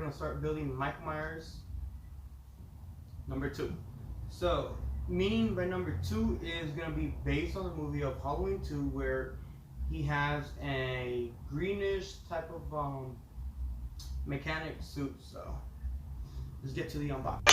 gonna start building Mike Myers number 2. So, meaning by number 2 is gonna be based on the movie of Halloween 2, where he has a greenish type of mechanic suit. So, let's get to the unboxing.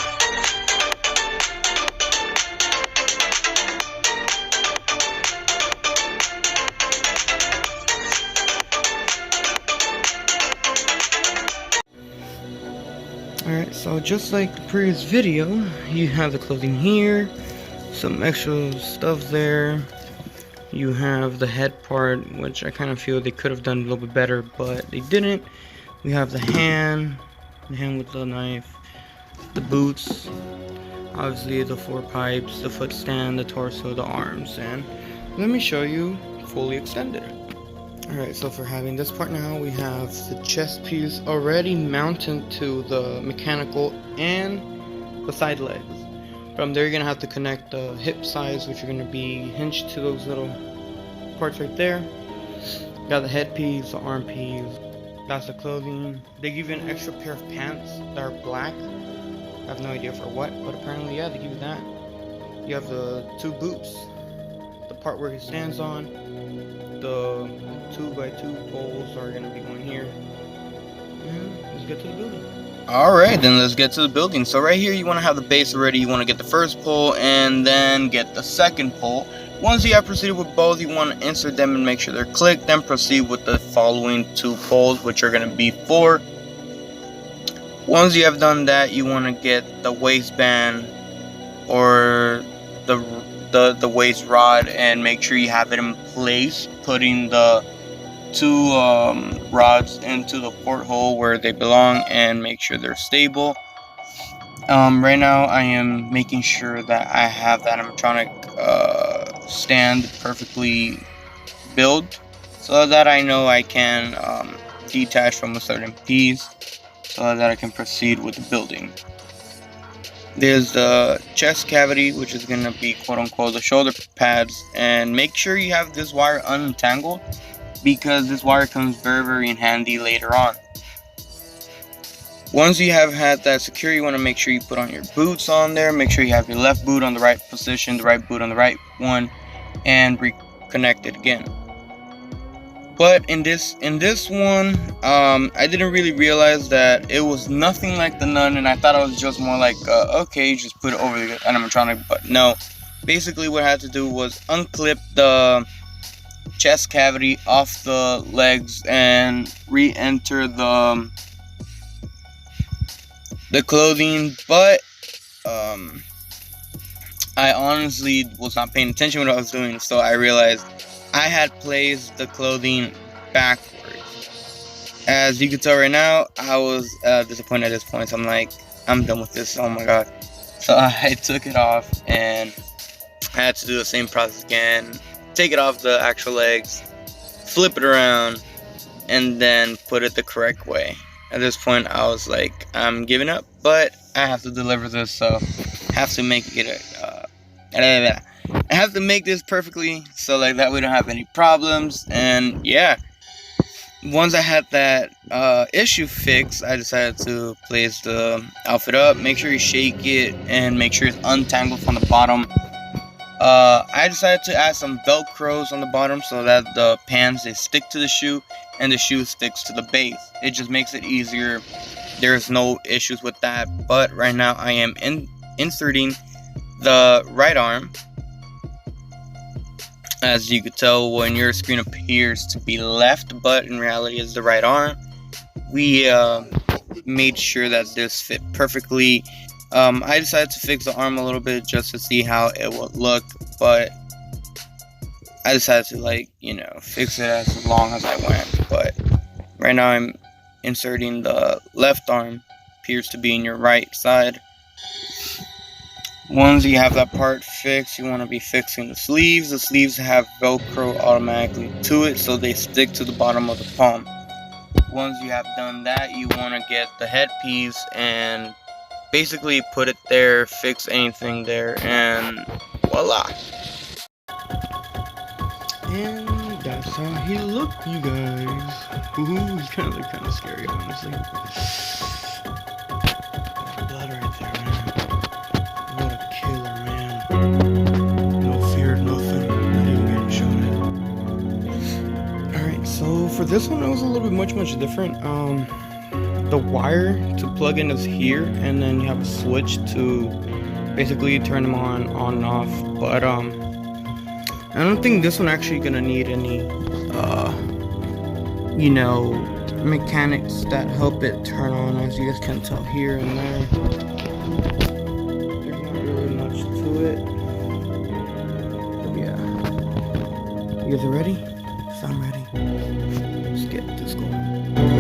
Alright, so just like the previous video, you have the clothing here, some extra stuff there. You have the head part, which I kind of feel they could have done a little bit better, but they didn't. We have the hand with the knife, the boots, obviously the 4 pipes, the foot stand, the torso, the arms, and let me show you fully extended. Alright, so for having this part now, we have the chest piece already mounted to the mechanical and the side legs. From there, you're going to have to connect the hip sides, which are going to be hinged to those little parts right there. Got the headpiece, the arm piece, that's the clothing. They give you an extra pair of pants that are black. I have no idea for what, but apparently, yeah, they give you that. You have the 2 boots, the part where he stands on. The 2x2 poles are gonna be going here. And let's get to the building. Alright, then let's get to the building. So right here you want to have the base already. You want to get the first pole and then get the second pole. Once you have proceeded with both, you want to insert them and make sure they're clicked. Then proceed with the following 2 poles, which are going to be 4. Once you have done that, you want to get the waistband or the waist rod and make sure you have it in place, putting the 2 rods into the porthole where they belong and make sure they're stable. Right now I am making sure that I have the animatronic stand perfectly built so that I know I can detach from a certain piece so that I can proceed with the building. There's the chest cavity, which is going to be quote-unquote the shoulder pads, and make sure you have this wire untangled because this wire comes very in handy later on. Once you have had that secure, you want to make sure you put on your boots on there, make sure you have your left boot on the right position, the right boot on the right one, and reconnect it again. But in this one, I didn't really realize that it was nothing like the Nun, and I thought it was just more like, okay, you just put it over the animatronic, but no. Basically, what I had to do was unclip the chest cavity off the legs and re-enter the clothing, but I honestly was not paying attention to what I was doing, so I realized I had placed the clothing backwards. As you can tell right now, I was disappointed at this point. So I'm like, I'm done with this. Oh my god. So I took it off and I had to do the same process again. Take it off the actual legs, flip it around, and then put it the correct way. At this point, I was like, I'm giving up, but I have to deliver this, so I have to make it I have to make this perfectly so like that we don't have any problems. And yeah, once I had that issue fixed, I decided to place the outfit up, make sure you shake it and make sure it's untangled from the bottom. I decided to add some velcros on the bottom so that the pants, they stick to the shoe and the shoe sticks to the base. It just makes it easier. There's no issues with that. But right now I am inserting the right arm. As you could tell when your screen appears to be left, but in reality it's the right arm. We made sure that this fit perfectly. I decided to fix the arm a little bit just to see how it would look, but I decided to fix it as long as I went. But right now I'm inserting the left arm, appears to be in your right side. Once you have that part fixed, you want to be fixing the sleeves. The sleeves have Velcro automatically to it, so they stick to the bottom of the palm. Once you have done that, you want to get the headpiece and basically put it there, fix anything there, and voila. And that's how he looked, you guys. Ooh, he kind of looked kind of scary, honestly. for this one, it was a little bit much different. The wire to plug in is here, and then you have a switch to basically turn them on and off. But I don't think this one actually gonna need any you know, mechanics that help it turn on, as you guys can tell here and there. There's not really much to it. But yeah. You guys are ready? So I'm ready. Let's get this going.